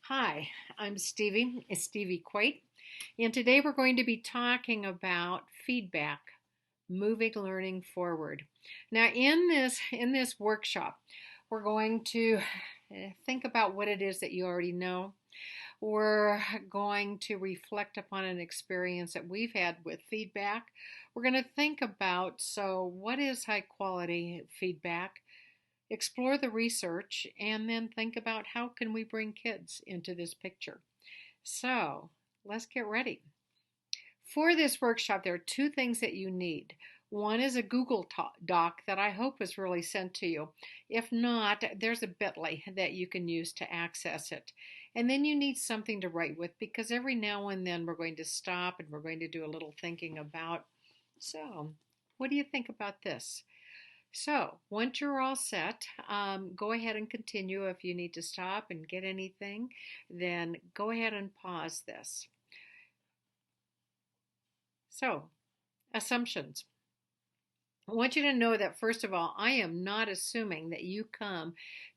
Hi, I'm Stevie Quate, and today we're going to be talking about feedback, moving learning forward. Now, in this workshop, we're going to think about what it is that you already know. We're going to reflect upon an experience that we've had with feedback. We're going to think about what is high quality feedback? Explore the research, and then think about how can we bring kids into this picture. So let's get ready. For this workshop, there are two things that you need. One is a Google Doc that I hope was really sent to you. If not, there's a Bitly that you can use to access it. And then you need something to write with, because every now and then we're going to stop and we're going to do a little thinking about. So, what do you think about this? So, once you're all set, go ahead and continue. If you need to stop and get anything, then go ahead and pause this. So, assumptions. I want you to know that, first of all, I am not assuming that you come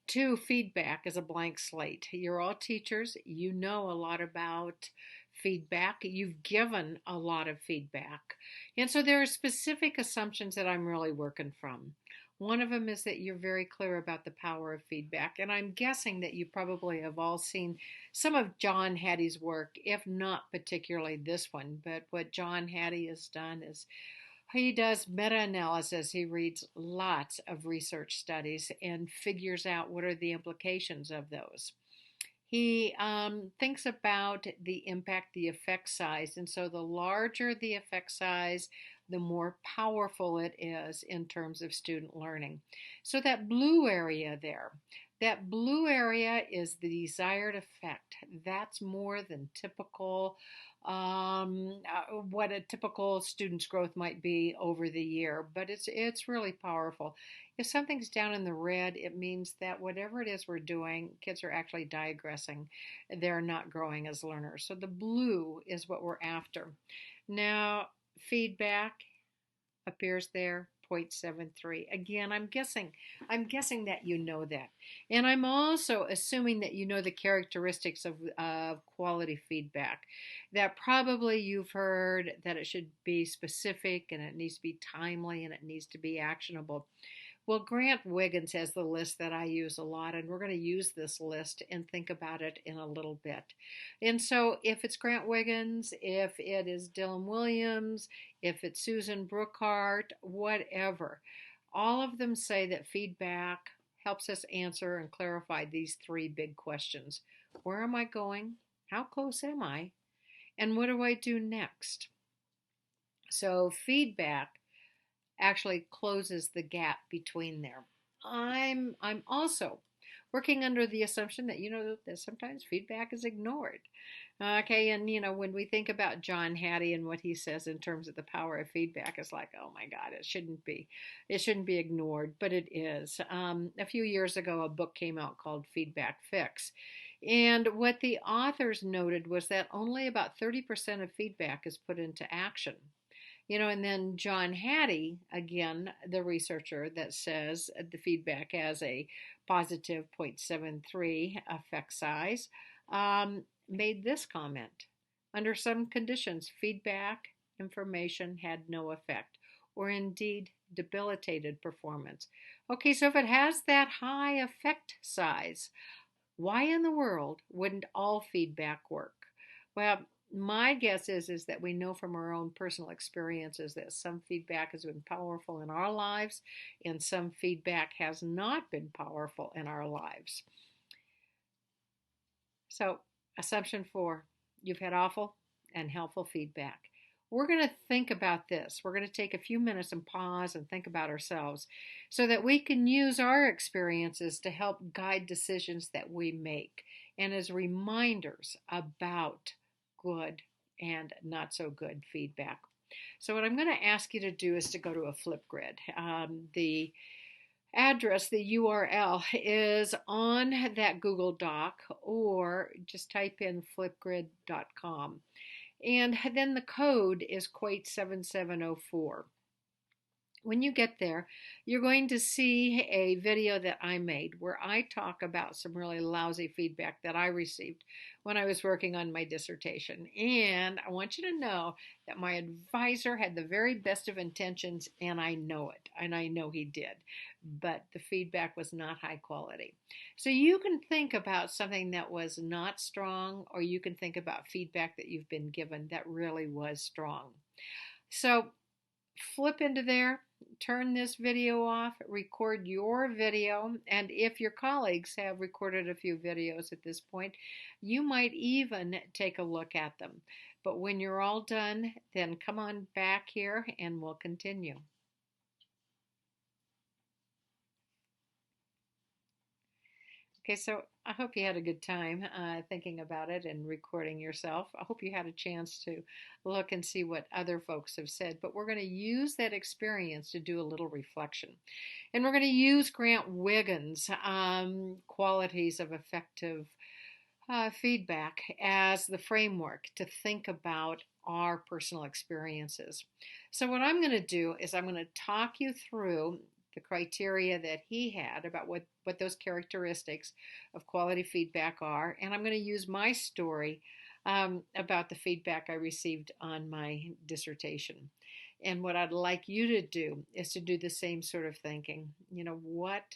to feedback as a blank slate. You're all teachers. You know a lot about feedback. You've given a lot of feedback. And so there are specific assumptions that I'm really working from. One of them is that you're very clear about the power of feedback. And I'm guessing that you probably have all seen some of John Hattie's work, if not particularly this one. But what John Hattie has done is he does meta analysis. He reads lots of research studies and figures out what are the implications of those. He thinks about the impact, the effect size. And so the larger the effect size, the more powerful it is in terms of student learning. So that blue area there, that blue area is the desired effect. That's more than typical, what a typical student's growth might be over the year, but it's really powerful. If something's down in the red, it means that whatever it is we're doing, kids are actually digressing. They're not growing as learners. So the blue is what we're after. Now, feedback appears there, 0.73. Again, I'm guessing that you know that. And I'm also assuming that you know the characteristics of quality feedback. That probably you've heard that it should be specific and it needs to be timely and it needs to be actionable. Well, Grant Wiggins has the list that I use a lot, and we're going to use this list and think about it in a little bit. And so, if it's Grant Wiggins, if it is Dylan Williams, if it's Susan Brookhart, whatever, all of them say that feedback helps us answer and clarify these three big questions. Where am I going? How close am I? And what do I do next? So, feedback actually closes the gap between there. I'm also working under the assumption that that sometimes feedback is ignored. Okay, and when we think about John Hattie and what he says in terms of the power of feedback, it's like, oh my God, it shouldn't be ignored, but it is. A few years ago, a book came out called Feedback Fix. And what the authors noted was that only about 30% of feedback is put into action. And then John Hattie, again, the researcher that says the feedback has a positive 0.73 effect size, made this comment. Under some conditions, feedback information had no effect or indeed debilitated performance. Okay, so if it has that high effect size, why in the world wouldn't all feedback work? Well, my guess is that we know from our own personal experiences that some feedback has been powerful in our lives and some feedback has not been powerful in our lives. So, assumption 4, you've had awful and helpful feedback. We're going to think about this. We're going to take a few minutes and pause and think about ourselves so that we can use our experiences to help guide decisions that we make and as reminders about good and not so good feedback. So, what I'm going to ask you to do is to go to a Flipgrid. The address, the URL, is on that Google Doc, or just type in flipgrid.com. And then the code is Quate 7704. When you get there, you're going to see a video that I made where I talk about some really lousy feedback that I received when I was working on my dissertation. And I want you to know that my advisor had the very best of intentions, and I know it, and I know he did. But the feedback was not high quality. So you can think about something that was not strong, or you can think about feedback that you've been given that really was strong. So flip into there, turn this video off, record your video, and if your colleagues have recorded a few videos at this point, you might even take a look at them. But when you're all done, then come on back here and we'll continue. Okay, so I hope you had a good time thinking about it and recording yourself. I hope you had a chance to look and see what other folks have said. But we're going to use that experience to do a little reflection. And we're going to use Grant Wiggins' qualities of effective feedback as the framework to think about our personal experiences. So, what I'm going to do is I'm going to talk you through the criteria that he had about what those characteristics of quality feedback are, and I'm going to use my story about the feedback I received on my dissertation. And what I'd like you to do is to do the same sort of thinking. You know, what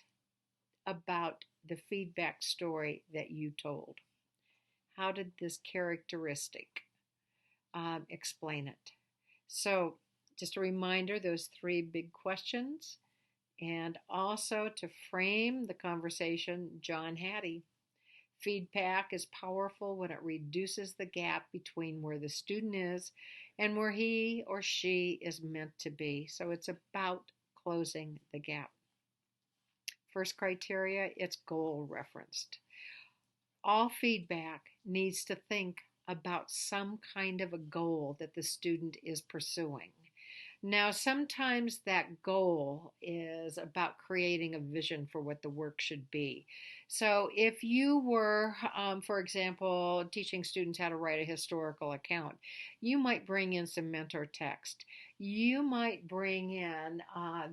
about the feedback story that you told? How did this characteristic explain it? So, just a reminder those three big questions, and also to frame the conversation John Hattie. Feedback is powerful when it reduces the gap between where the student is and where he or she is meant to be. So, it's about closing the gap. First criteria, it's goal referenced. All feedback needs to think about some kind of a goal that the student is pursuing. Now, sometimes that goal is about creating a vision for what the work should be. So, if you were, for example, teaching students how to write a historical account, you might bring in some mentor text. You might bring in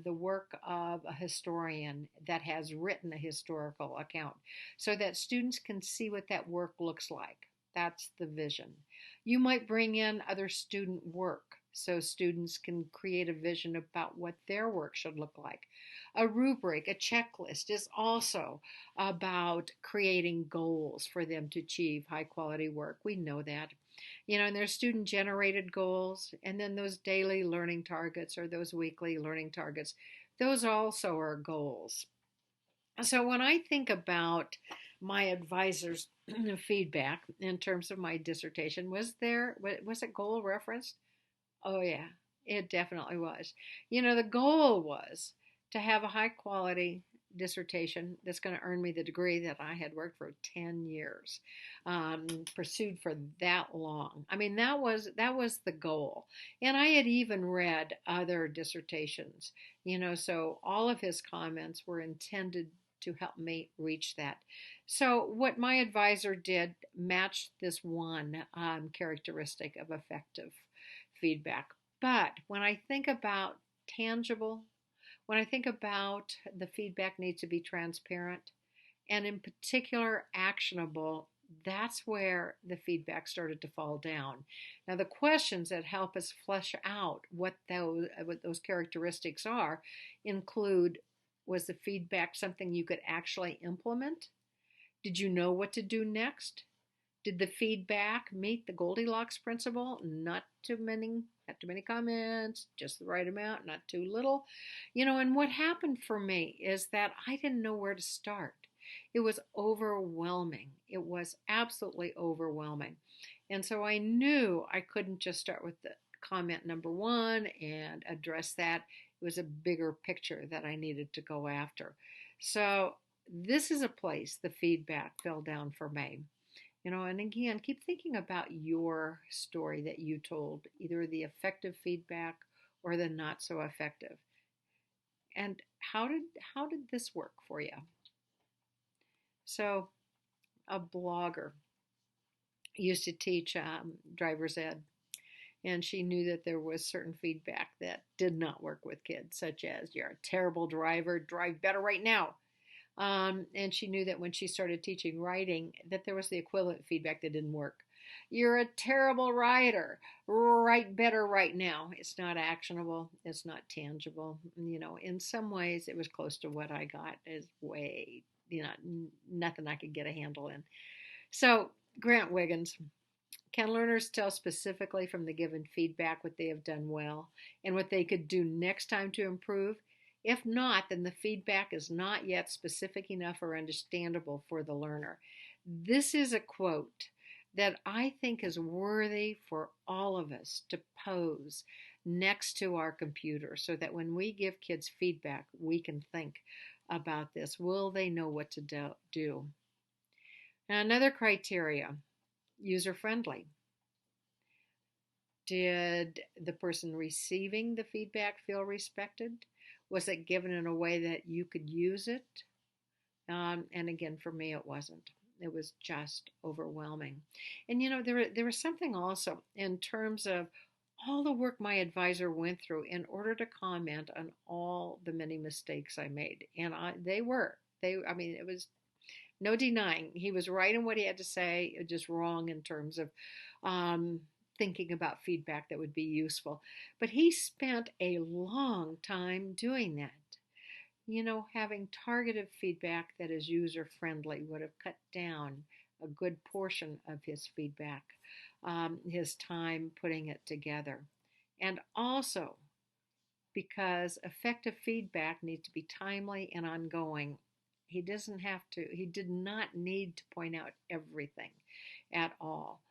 the work of a historian that has written a historical account so that students can see what that work looks like. That's the vision. You might bring in other student work so students can create a vision about what their work should look like. A rubric, a checklist is also about creating goals for them to achieve high quality work. We know that. You know, and there's student generated goals, and then those daily learning targets or those weekly learning targets. Those also are goals. So when I think about my advisor's feedback in terms of my dissertation, was it goal referenced? Oh, yeah, it definitely was. You know, the goal was to have a high quality dissertation that's going to earn me the degree that I had worked for 10 years, pursued for that long. I mean, that was the goal. And I had even read other dissertations, you know, so all of his comments were intended to help me reach that. So, what my advisor did matched this one characteristic of effective feedback. But when I think about tangible, when I think about the feedback needs to be transparent and in particular actionable, that's where the feedback started to fall down. Now, the questions that help us flesh out what those characteristics are include: was the feedback something you could actually implement? Did you know what to do next? Did the feedback meet the Goldilocks principle? Not too many comments, just the right amount, not too little. You know, and what happened for me is that I didn't know where to start. It was overwhelming. It was absolutely overwhelming. And so I knew I couldn't just start with the comment number one and address that. It was a bigger picture that I needed to go after. So this is a place the feedback fell down for me. You know, and again, keep thinking about your story that you told, either the effective feedback or the not so effective. And how did this work for you? So, a blogger used to teach driver's ed, And she knew that there was certain feedback that did not work with kids, such as, "You're a terrible driver, drive better right now." And she knew that when she started teaching writing, that there was the equivalent feedback that didn't work. "You're a terrible writer. Write better right now." It's not actionable. It's not tangible. In some ways, it was close to what I got as way, nothing I could get a handle in. So, Grant Wiggins, can learners tell specifically from the given feedback what they have done well and what they could do next time to improve? If not, then the feedback is not yet specific enough or understandable for the learner. This is a quote that I think is worthy for all of us to pose next to our computer so that when we give kids feedback, we can think about this. Will they know what to do? Now, another criteria, user friendly. Did the person receiving the feedback feel respected? Was it given in a way that you could use it? And again, for me, it wasn't. It was just overwhelming. And there was something also in terms of all the work my advisor went through in order to comment on all the many mistakes I made. And it was no denying he was right in what he had to say, just wrong in terms of um, thinking about feedback that would be useful. But he spent a long time doing that. Having targeted feedback that is user friendly would have cut down a good portion of his feedback, his time putting it together. And also, because effective feedback needs to be timely and ongoing, he did not need to point out everything at all.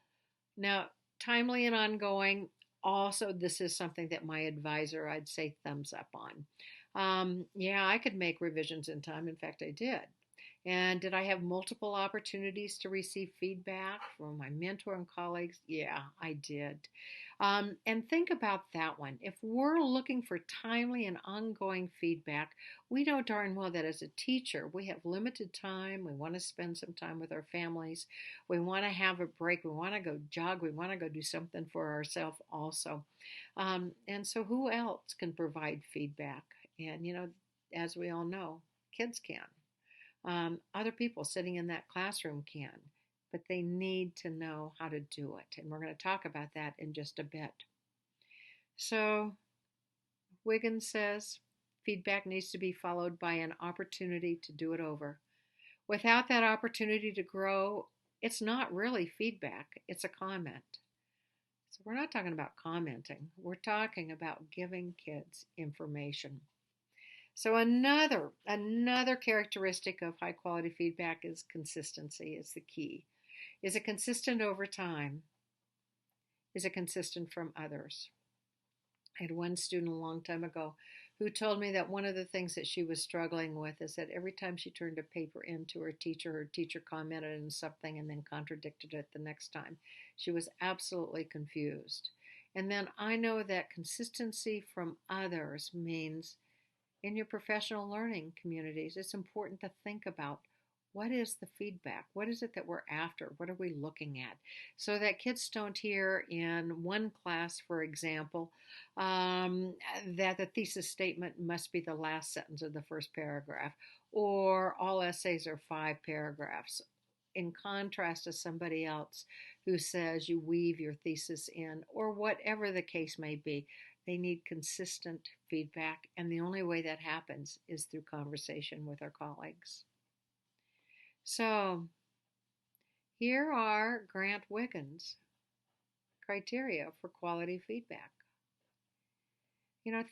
Now, timely and ongoing, also, this is something that my advisor, I'd say, thumbs up on. Yeah, I could make revisions in time. In fact, I did. And did I have multiple opportunities to receive feedback from my mentor and colleagues? Yeah, I did. And think about that one. If we're looking for timely and ongoing feedback, we know darn well that as a teacher, we have limited time. We want to spend some time with our families. We want to have a break. We want to go jog. We want to go do something for ourselves also. And so, who else can provide feedback? And, as we all know, kids can. Other people sitting in that classroom can, but they need to know how to do it. And we're going to talk about that in just a bit. So, Wiggins says feedback needs to be followed by an opportunity to do it over. Without that opportunity to grow, it's not really feedback, it's a comment. So, we're not talking about commenting, we're talking about giving kids information. So another characteristic of high quality feedback is consistency is the key. Is it consistent over time? Is it consistent from others? I had one student a long time ago who told me that one of the things that she was struggling with is that every time she turned a paper in to her teacher commented on something and then contradicted it the next time. She was absolutely confused. And then I know that consistency from others means in your professional learning communities, it's important to think about what is the feedback? What is it that we're after? What are we looking at? So that kids don't hear in one class, for example, that the thesis statement must be the last sentence of the first paragraph, or all essays are 5 paragraphs. In contrast to somebody else who says you weave your thesis in, or whatever the case may be. They need consistent feedback, and the only way that happens is through conversation with our colleagues. So, here are Grant Wiggins' criteria for quality feedback.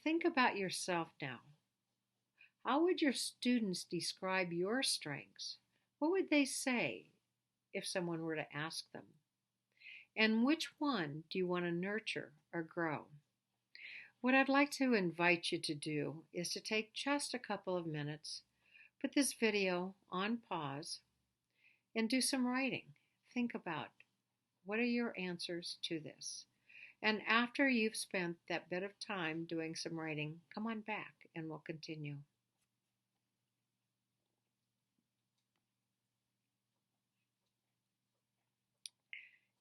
Think about yourself now. How would your students describe your strengths? What would they say if someone were to ask them? And which one do you want to nurture or grow? What I'd like to invite you to do is to take just a couple of minutes, put this video on pause, and do some writing. Think about what are your answers to this. And after you've spent that bit of time doing some writing, come on back and we'll continue.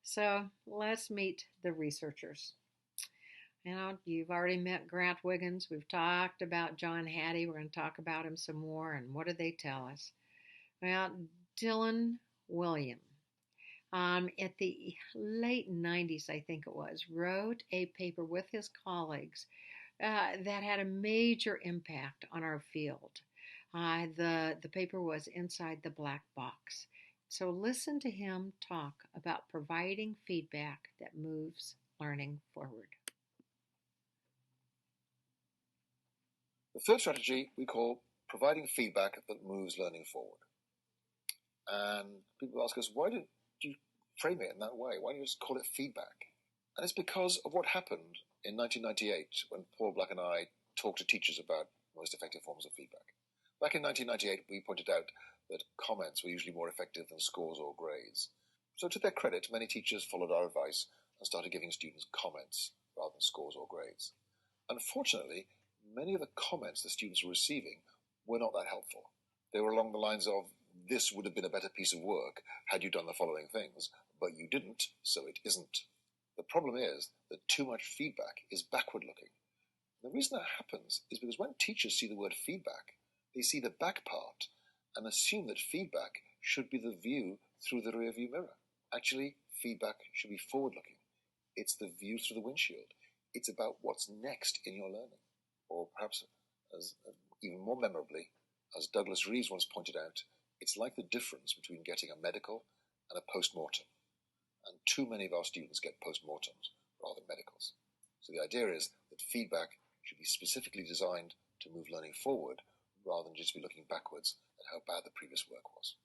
So let's meet the researchers. You've already met Grant Wiggins. We've talked about John Hattie. We're going to talk about him some more. And what do they tell us? Well, Dylan William, at the late 90s, I think it was, wrote a paper with his colleagues that had a major impact on our field. The paper was Inside the Black Box. So listen to him talk about providing feedback that moves learning forward. The third strategy we call providing feedback that moves learning forward. And people ask us, why did you frame it in that way? Why don't you just call it feedback? And it's because of what happened in 1998 when Paul Black and I talked to teachers about most effective forms of feedback. Back in 1998, we pointed out that comments were usually more effective than scores or grades. So to their credit, many teachers followed our advice and started giving students comments rather than scores or grades. Unfortunately, many of the comments the students were receiving were not that helpful. They were along the lines of, this would have been a better piece of work had you done the following things, but you didn't, so it isn't. The problem is that too much feedback is backward-looking. The reason that happens is because when teachers see the word feedback, they see the back part and assume that feedback should be the view through the rearview mirror. Actually, feedback should be forward-looking. It's the view through the windshield. It's about what's next in your learning. Or perhaps, even more memorably, as Douglas Reeves once pointed out, it's like the difference between getting a medical and a post-mortem. And too many of our students get post-mortems rather than medicals. So the idea is that feedback should be specifically designed to move learning forward rather than just be looking backwards at how bad the previous work was.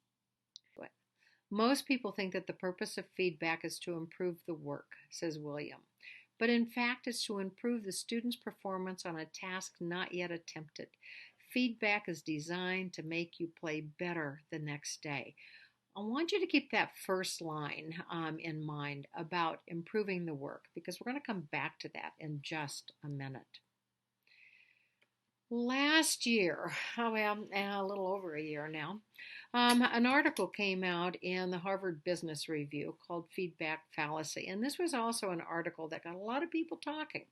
Most people think that the purpose of feedback is to improve the work, says William. But in fact, it's to improve the student's performance on a task not yet attempted. Feedback is designed to make you play better the next day. I want you to keep that first line in mind about improving the work, because we're going to come back to that in just a minute. Last year, a little over a year now, an article came out in the Harvard Business Review called Feedback Fallacy. And this was also an article that got a lot of people talking.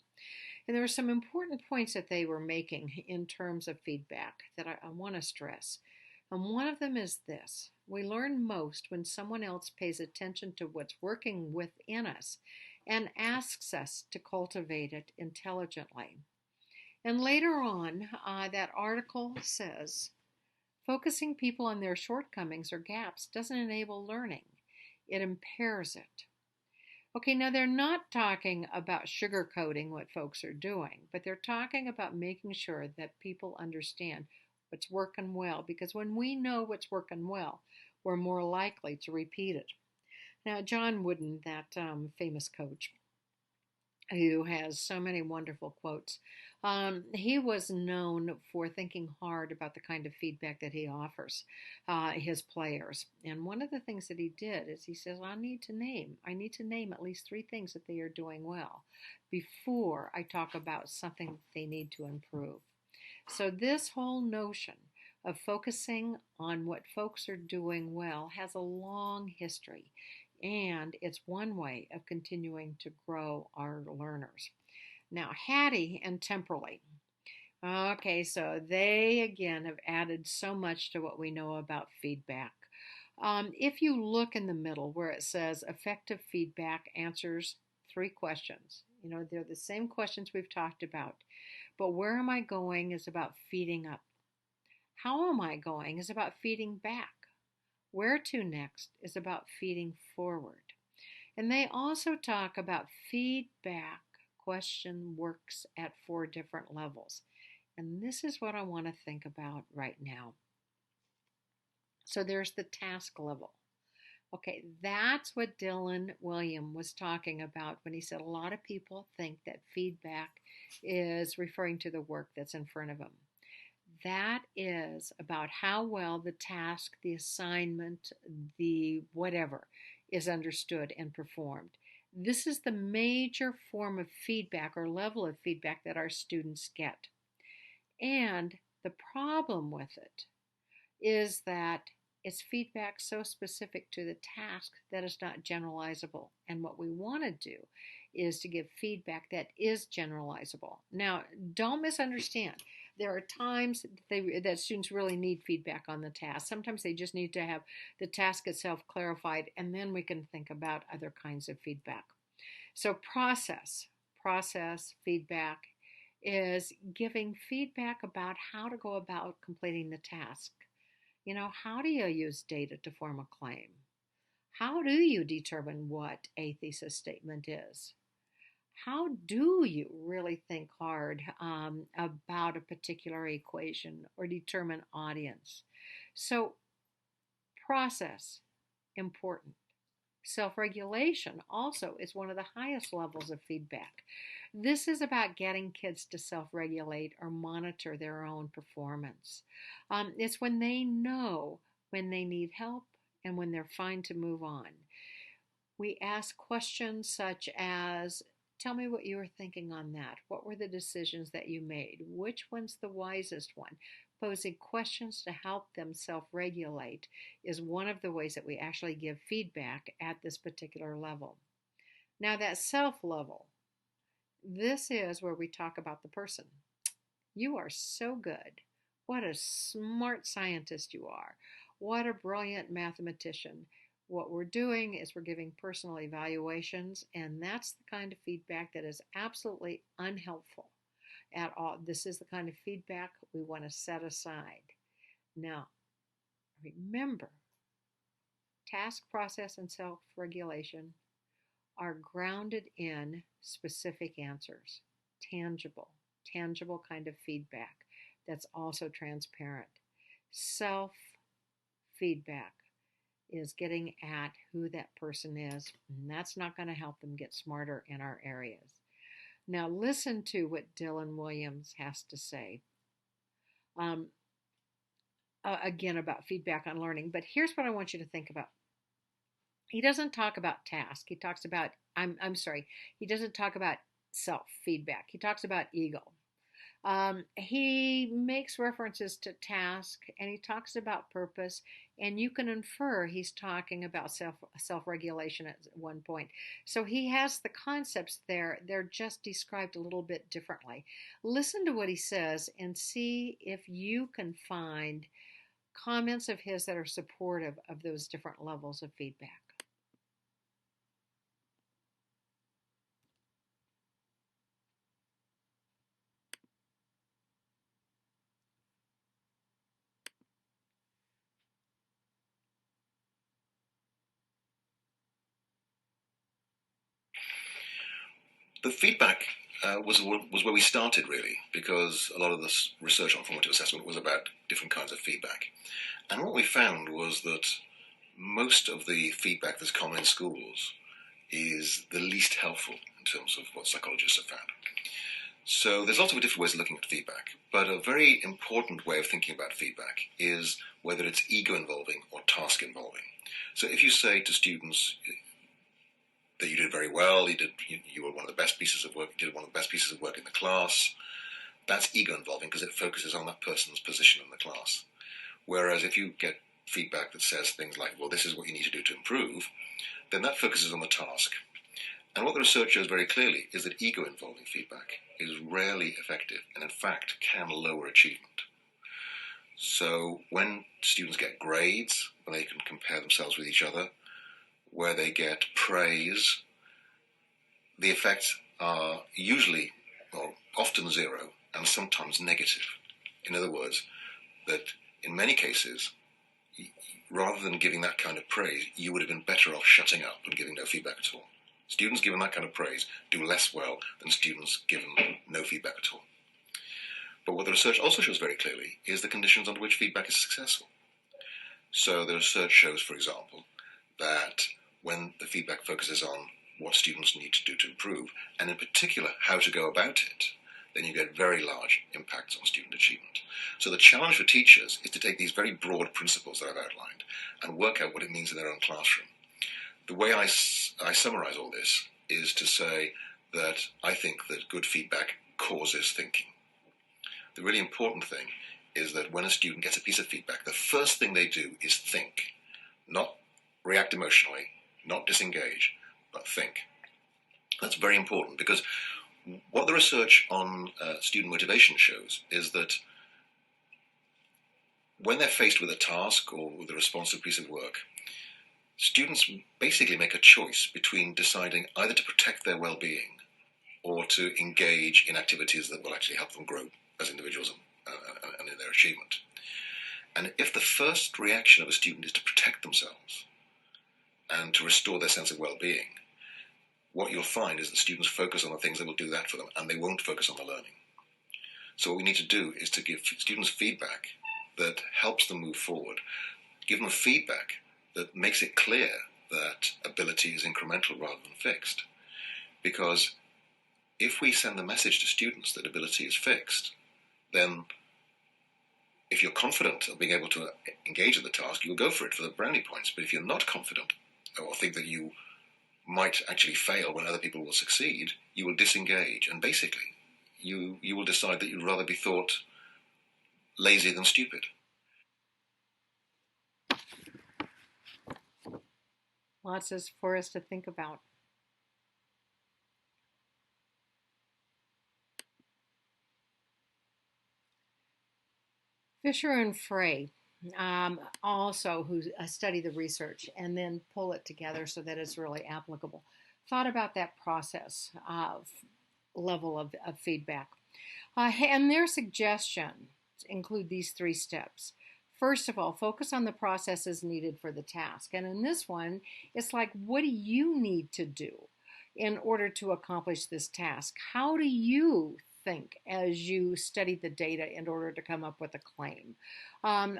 And there were some important points that they were making in terms of feedback that I want to stress. And one of them is this: we learn most when someone else pays attention to what's working within us and asks us to cultivate it intelligently. And later on, that article says, focusing people on their shortcomings or gaps doesn't enable learning. It impairs it. Okay, now they're not talking about sugarcoating what folks are doing, but they're talking about making sure that people understand what's working well, because when we know what's working well, we're more likely to repeat it. Now, John Wooden, that famous coach who has so many wonderful quotes, he was known for thinking hard about the kind of feedback that he offers his players. And one of the things that he did is he says, I need to name at least 3 things that they are doing well before I talk about something that they need to improve. So this whole notion of focusing on what folks are doing well has a long history, and it's one way of continuing to grow our learners. Now, Hattie and Temperley. Okay, so they again have added so much to what we know about feedback. If you look in the middle where it says effective feedback answers 3 questions, they're the same questions we've talked about. But where am I going is about feeding up. How am I going is about feeding back. Where to next is about feeding forward. And they also talk about feedback question works at 4 different levels. And this is what I want to think about right now. So there's the task level. Okay, that's what Dylan William was talking about when he said a lot of people think that feedback is referring to the work that's in front of them. That is about how well the task, the assignment, the whatever is understood and performed. This is the major form of feedback or level of feedback that our students get. And the problem with it is that it's feedback so specific to the task that it's not generalizable. And what we want to do is to give feedback that is generalizable. Now, don't misunderstand. There are times that students really need feedback on the task. Sometimes they just need to have the task itself clarified, and then we can think about other kinds of feedback. So process feedback is giving feedback about how to go about completing the task. How do you use data to form a claim? How do you determine what a thesis statement is? How do you really think hard about a particular equation or determine audience? So, process, important. Self regulation also is one of the highest levels of feedback. This is about getting kids to self regulate or monitor their own performance. It's when they know when they need help and when they're fine to move on. We ask questions such as, tell me what you were thinking on that. What were the decisions that you made? Which one's the wisest one? Posing questions to help them self regulate is one of the ways that we actually give feedback at this particular level. Now, that self level, this is where we talk about the person. You are so good. What a smart scientist you are. What a brilliant mathematician. What we're doing is we're giving personal evaluations, and that's the kind of feedback that is absolutely unhelpful at all. This is the kind of feedback we want to set aside. Now, remember, task, process, and self-regulation are grounded in specific answers, tangible kind of feedback that's also transparent. Self-feedback is getting at who that person is, and that's not going to help them get smarter in our areas. Now, listen to what Dylan Williams has to say again about feedback on learning. But here's what I want you to think about. He doesn't talk about task. He talks about, I'm sorry, he doesn't talk about self feedback. He talks about ego. He makes references to task and he talks about purpose, and you can infer he's talking about self regulation at one point. So he has the concepts there, they're just described a little bit differently. Listen to what he says and see if you can find comments of his that are supportive of those different levels of feedback. The feedback was where we started, really, because a lot of this research on formative assessment was about different kinds of feedback. And what we found was that most of the feedback that's common in schools is the least helpful in terms of what psychologists have found. So there's lots of different ways of looking at feedback, but a very important way of thinking about feedback is whether it's ego involving or task involving. So if you say to students that you did very well, you were one of the best pieces of work, you did one of the best pieces of work in the class, that's ego involving because it focuses on that person's position in the class. Whereas if you get feedback that says things like, well, this is what you need to do to improve, then that focuses on the task. And what the research shows very clearly is that ego-involving feedback is rarely effective and in fact can lower achievement. So when students get grades, when they can compare themselves with each other, where they get praise, the effects are usually, or often zero, and sometimes negative. In other words, that in many cases, rather than giving that kind of praise, you would have been better off shutting up and giving no feedback at all. Students given that kind of praise do less well than students given no feedback at all. But what the research also shows very clearly is the conditions under which feedback is successful. So the research shows, for example, that when the feedback focuses on what students need to do to improve, and in particular how to go about it, then you get very large impacts on student achievement. So the challenge for teachers is to take these very broad principles that I've outlined and work out what it means in their own classroom. The way I summarize all this is to say that I think that good feedback causes thinking. The really important thing is that when a student gets a piece of feedback, the first thing they do is think, not react emotionally, not disengage, but think. That's very important because what the research on student motivation shows is that when they're faced with a task or with a responsive piece of work, students basically make a choice between deciding either to protect their well-being or to engage in activities that will actually help them grow as individuals and in their achievement. And if the first reaction of a student is to protect themselves and to restore their sense of well-being, what you'll find is that students focus on the things that will do that for them, and they won't focus on the learning. So what we need to do is to give students feedback that helps them move forward, give them feedback that makes it clear that ability is incremental rather than fixed. Because if we send the message to students that ability is fixed, then if you're confident of being able to engage in the task, you'll go for it for the brownie points. But if you're not confident or think that you might actually fail when other people will succeed, you will disengage. And basically, you will decide that you'd rather be thought lazy than stupid. Lots for us to think about. Fisher and Frey, also who study the research and then pull it together so that it's really applicable, thought about that process of level of feedback. And their suggestions include these 3 steps. First of all, focus on the processes needed for the task. And in this one, it's like, what do you need to do in order to accomplish this task? How do you think as you study the data in order to come up with a claim?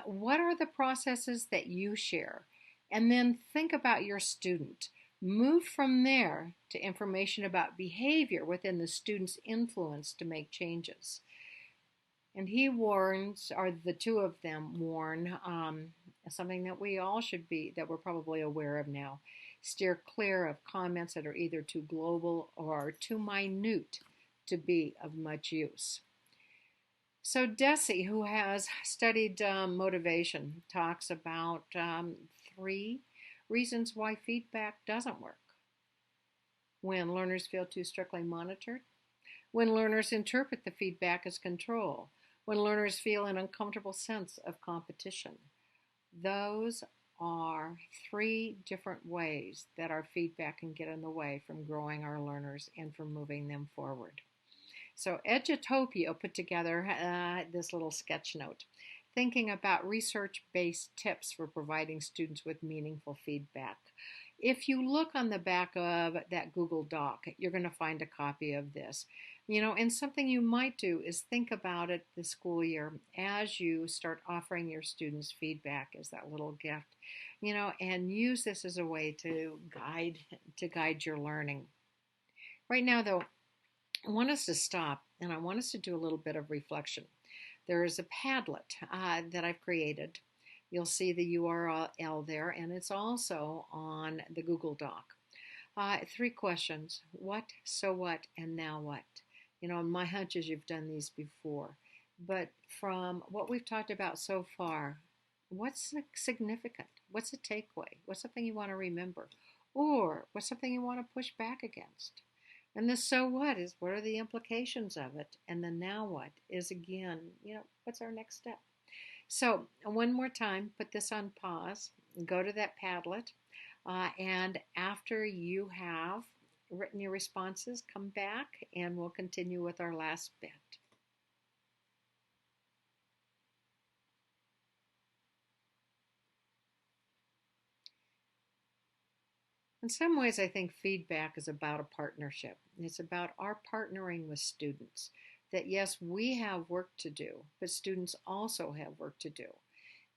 What are the processes that you share? And then think about your student. Move from there to information about behavior within the student's influence to make changes. And he warns, or the 2 of them warn, something that we all should be, that we're probably aware of now. Steer clear of comments that are either too global or too minute to be of much use. So Deci, who has studied motivation, talks about 3 reasons why feedback doesn't work. When learners feel too strictly monitored, when learners interpret the feedback as control, when learners feel an uncomfortable sense of competition. Those are 3 different ways that our feedback can get in the way from growing our learners and from moving them forward. So Edutopia put together this little sketch note, thinking about research-based tips for providing students with meaningful feedback. If you look on the back of that Google Doc, you're going to find a copy of this. And something you might do is think about it this school year as you start offering your students feedback as that little gift, and use this as a way to guide your learning. Right now, though, I want us to stop and I want us to do a little bit of reflection. There is a Padlet that I've created. You'll see the URL there, and it's also on the Google Doc. 3 questions: what, so what, and now what? My hunch is you've done these before. But from what we've talked about so far, what's significant? What's a takeaway? What's something you want to remember? Or what's something you want to push back against? And the so what is, what are the implications of it? And the now what is, again, what's our next step? So one more time, put this on pause, go to that Padlet, and after you have written your responses, come back and we'll continue with our last bit. In some ways, I think feedback is about a partnership. It's about our partnering with students. That yes, we have work to do, but students also have work to do.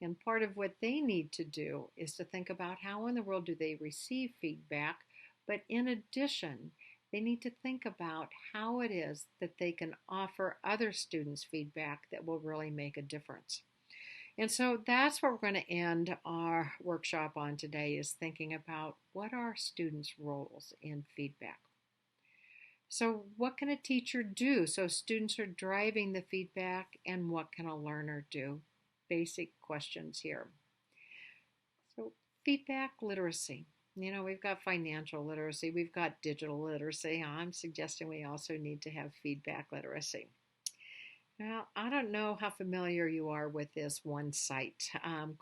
And part of what they need to do is to think about how in the world do they receive feedback, but in addition, they need to think about how it is that they can offer other students feedback that will really make a difference. And so that's what we're going to end our workshop on today, is thinking about what are students' roles in feedback. So what can a teacher do so students are driving the feedback, and what can a learner do? Basic questions here. So feedback literacy. We've got financial literacy, we've got digital literacy. I'm suggesting we also need to have feedback literacy. Now, I don't know how familiar you are with this one site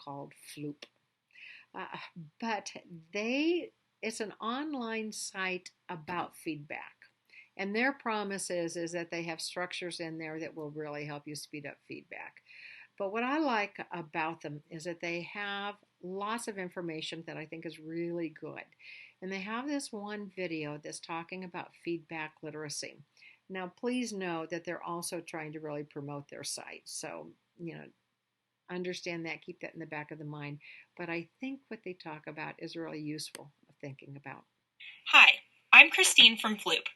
called Floop, uh, but it's an online site about feedback. And their promise is that they have structures in there that will really help you speed up feedback. But what I like about them is that they have lots of information that I think is really good. And they have this one video that's talking about feedback literacy. Now, please know that they're also trying to really promote their site. So, understand that, keep that in the back of the mind. But I think what they talk about is really useful of thinking about. Hi, I'm Christine from Floop.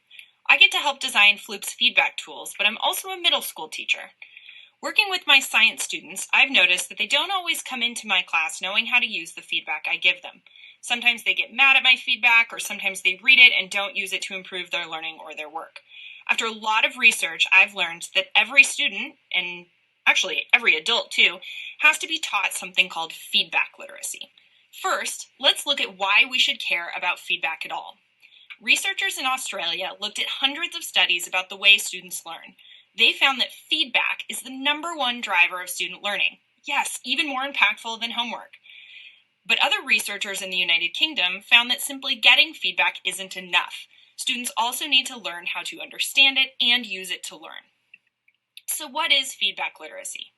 I get to help design Floop's feedback tools, but I'm also a middle school teacher. Working with my science students, I've noticed that they don't always come into my class knowing how to use the feedback I give them. Sometimes they get mad at my feedback, or sometimes they read it and don't use it to improve their learning or their work. After a lot of research, I've learned that every student, and actually every adult too, has to be taught something called feedback literacy. First, let's look at why we should care about feedback at all. Researchers in Australia looked at hundreds of studies about the way students learn. They found that feedback is the #1 driver of student learning. Yes, even more impactful than homework. But other researchers in the United Kingdom found that simply getting feedback isn't enough. Students also need to learn how to understand it and use it to learn. So what is feedback literacy?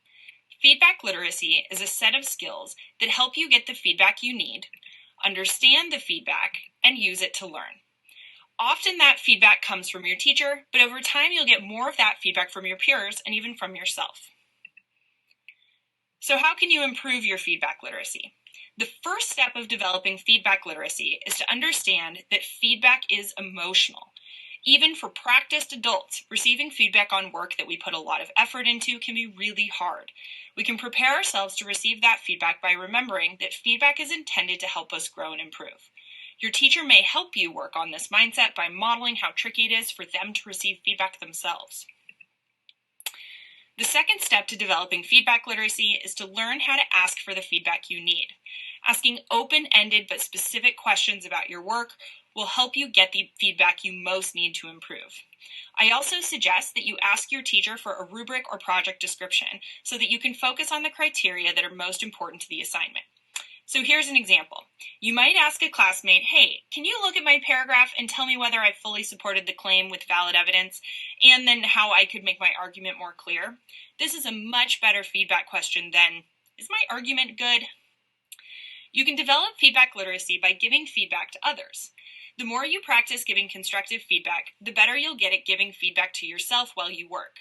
Feedback literacy is a set of skills that help you get the feedback you need, understand the feedback, and use it to learn. Often that feedback comes from your teacher, but over time you'll get more of that feedback from your peers and even from yourself. So how can you improve your feedback literacy? The first step of developing feedback literacy is to understand that feedback is emotional. Even for practiced adults, receiving feedback on work that we put a lot of effort into can be really hard. We can prepare ourselves to receive that feedback by remembering that feedback is intended to help us grow and improve. Your teacher may help you work on this mindset by modeling how tricky it is for them to receive feedback themselves. The second step to developing feedback literacy is to learn how to ask for the feedback you need. Asking open-ended but specific questions about your work will help you get the feedback you most need to improve. I also suggest that you ask your teacher for a rubric or project description so that you can focus on the criteria that are most important to the assignment. So here's an example. You might ask a classmate, hey, can you look at my paragraph and tell me whether I fully supported the claim with valid evidence, and then how I could make my argument more clear? This is a much better feedback question than, is my argument good? You can develop feedback literacy by giving feedback to others. The more you practice giving constructive feedback, the better you'll get at giving feedback to yourself while you work.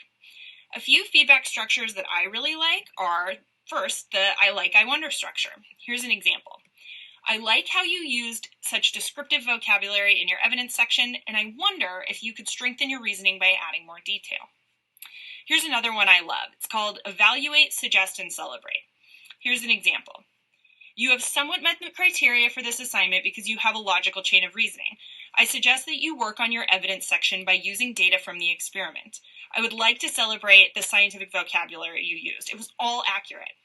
A few feedback structures that I really like are, first, the I like, I wonder structure. Here's an example. I like how you used such descriptive vocabulary in your evidence section, and I wonder if you could strengthen your reasoning by adding more detail. Here's another one I love. It's called Evaluate, Suggest, and Celebrate. Here's an example. You have somewhat met the criteria for this assignment because you have a logical chain of reasoning. I suggest that you work on your evidence section by using data from the experiment. I would like to celebrate the scientific vocabulary you used. It was all accurate.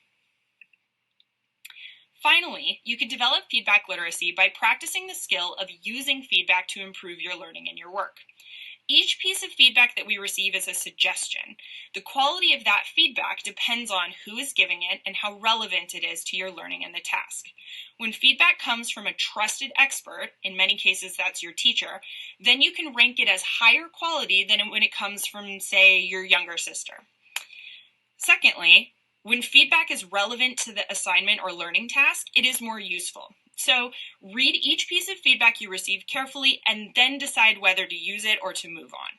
Finally, you can develop feedback literacy by practicing the skill of using feedback to improve your learning and your work. Each piece of feedback that we receive is a suggestion. The quality of that feedback depends on who is giving it and how relevant it is to your learning and the task. When feedback comes from a trusted expert, in many cases that's your teacher, then you can rank it as higher quality than when it comes from, say, your younger sister. Secondly, when feedback is relevant to the assignment or learning task, it is more useful. So read each piece of feedback you receive carefully and then decide whether to use it or to move on.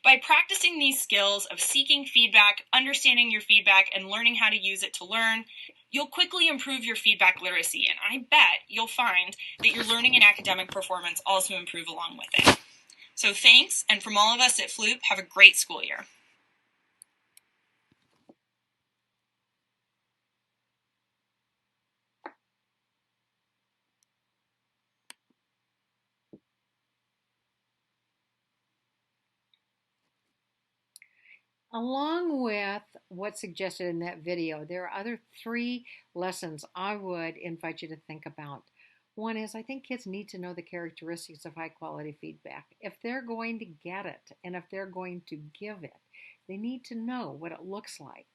By practicing these skills of seeking feedback, understanding your feedback, and learning how to use it to learn, you'll quickly improve your feedback literacy, and I bet you'll find that your learning and academic performance also improve along with it. So thanks, and from all of us at Floop, have a great school year. Along with what's suggested in that video, there are other 3 lessons I would invite you to think about. One is I think kids need to know the characteristics of high quality feedback. If they're going to get it and if they're going to give it, they need to know what it looks like.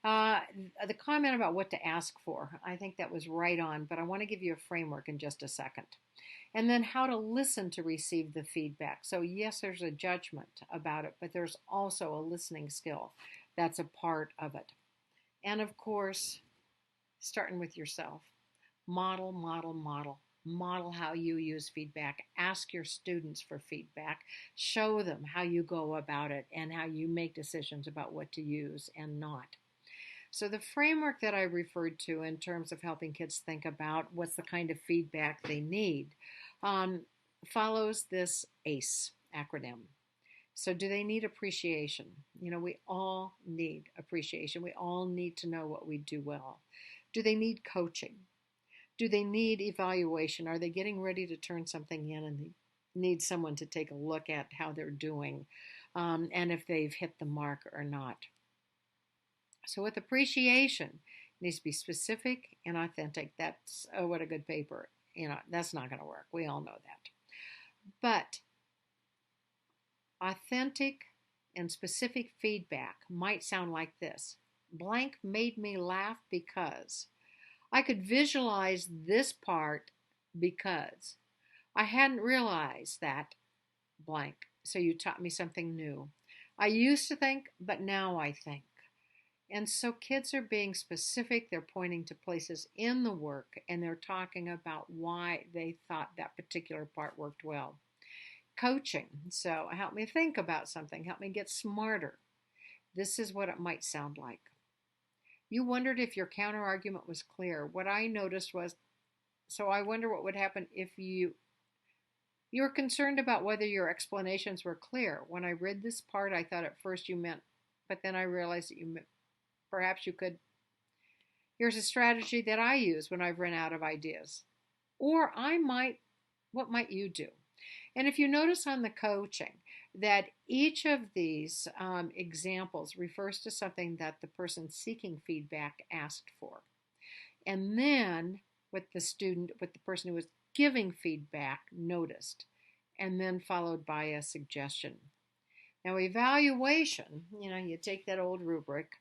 Uh, the comment about what to ask for, I think that was right on, but I want to give you a framework in just a second. And then how to listen to receive the feedback. So, yes, there's a judgment about it, but there's also a listening skill that's a part of it. And of course, starting with yourself. Model, model, model. Model how you use feedback. Ask your students for feedback. Show them how you go about it and how you make decisions about what to use and not. So, the framework that I referred to in terms of helping kids think about what's the kind of feedback they need um, follows this ACE acronym. So, do they need appreciation? You know, we all need appreciation. We all need to know what we do well. Do they need coaching? Do they need evaluation? Are they getting ready to turn something in and they need someone to take a look at how they're doing and if they've hit the mark or not? So, with appreciation, it needs to be specific and authentic. That's, oh, what a good paper. You know, that's not going to work. We all know that. But authentic and specific feedback might sound like this: blank made me laugh because I could visualize this part because I hadn't realized that blank. So you taught me something new. I used to think, but now I think. And so kids are being specific. They're pointing to places in the work and they're talking about why they thought that particular part worked well. Coaching. So help me think about something. Help me get smarter. This is what it might sound like. You wondered if your counter argument was clear. What I noticed was, so I wonder what would happen if you were concerned about whether your explanations were clear. When I read this part, I thought at first you meant, but then I realized that you meant perhaps you could. Here's a strategy that I use when I've run out of ideas. Or what might you do? And if you notice on the coaching that each of these examples refers to something that the person seeking feedback asked for. And then what the person who was giving feedback noticed, and then followed by a suggestion. Now, evaluation, you take that old rubric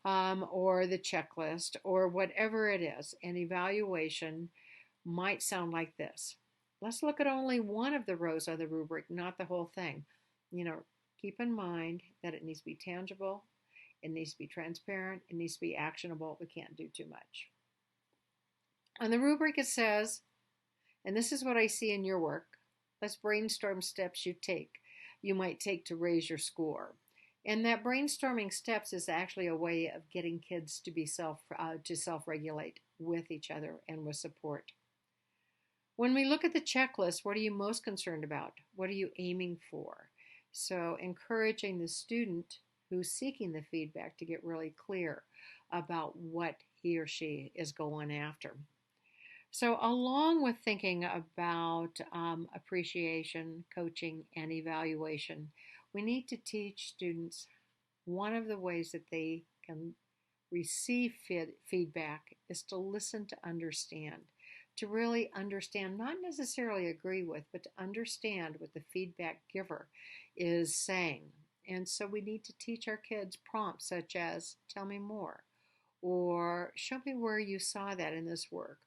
or the checklist or whatever it is, and evaluation might sound like this. Let's look at only one of the rows of the rubric, not the whole thing. Keep in mind that it needs to be tangible, it needs to be transparent, it needs to be actionable. We can't do too much. On the rubric, it says, and this is what I see in your work, let's brainstorm steps you might take to raise your score. And that brainstorming steps is actually a way of getting kids to be self-regulate with each other and with support. When we look at the checklist, what are you most concerned about? What are you aiming for? So encouraging the student who's seeking the feedback to get really clear about what he or she is going after. So along with thinking about appreciation, coaching, and evaluation, we need to teach students one of the ways that they can receive feedback is to listen to understand, to really understand, not necessarily agree with, but to understand what the feedback giver is saying. And so we need to teach our kids prompts such as, tell me more, or show me where you saw that in this work,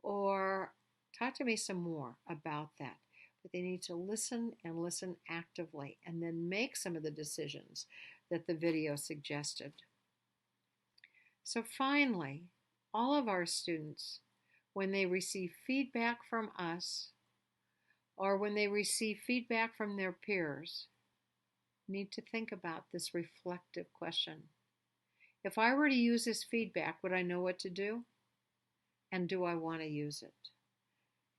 or talk to me some more about that. But they need to listen and listen actively and then make some of the decisions that the video suggested. So finally, all of our students, when they receive feedback from us or when they receive feedback from their peers, need to think about this reflective question. If I were to use this feedback, would I know what to do? And do I want to use it?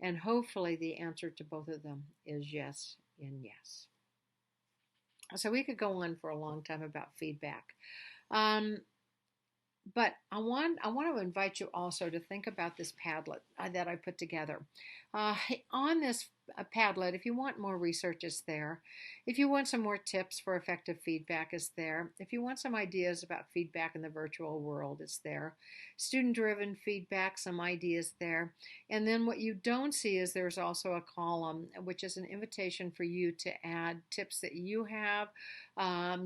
And hopefully the answer to both of them is yes and yes. So we could go on for a long time about feedback. But I want to invite you also to think about this Padlet that I put together. Uh, on this Padlet, if you want more research, it's there. If you want some more tips for effective feedback, it's there. If you want some ideas about feedback in the virtual world, it's there. Student-driven feedback, some ideas there. And then what you don't see is there's also a column, which is an invitation for you to add tips that you have,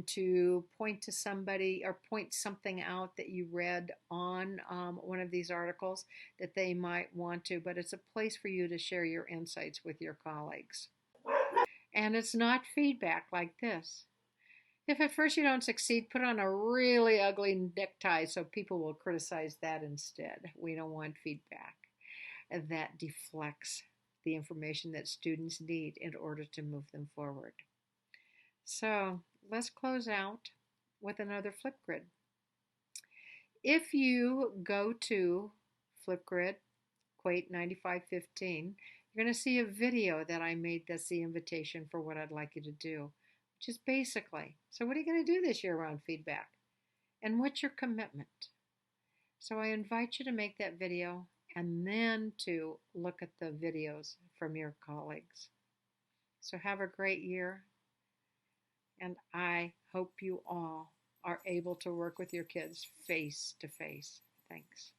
to point to somebody or point something out that you read on one of these articles that they might want to, but it's a place for you to share your insights with your colleagues. And it's not feedback like this. If at first you don't succeed, put on a really ugly necktie so people will criticize that instead. We don't want feedback that deflects the information that students need in order to move them forward. So let's close out with another Flipgrid. If you go to Flipgrid, Quate 9515, you're going to see a video that I made that's the invitation for what I'd like you to do, which is basically, so what are you going to do this year around feedback? And what's your commitment? So I invite you to make that video and then to look at the videos from your colleagues. So have a great year, and I hope you all are able to work with your kids face to face. Thanks.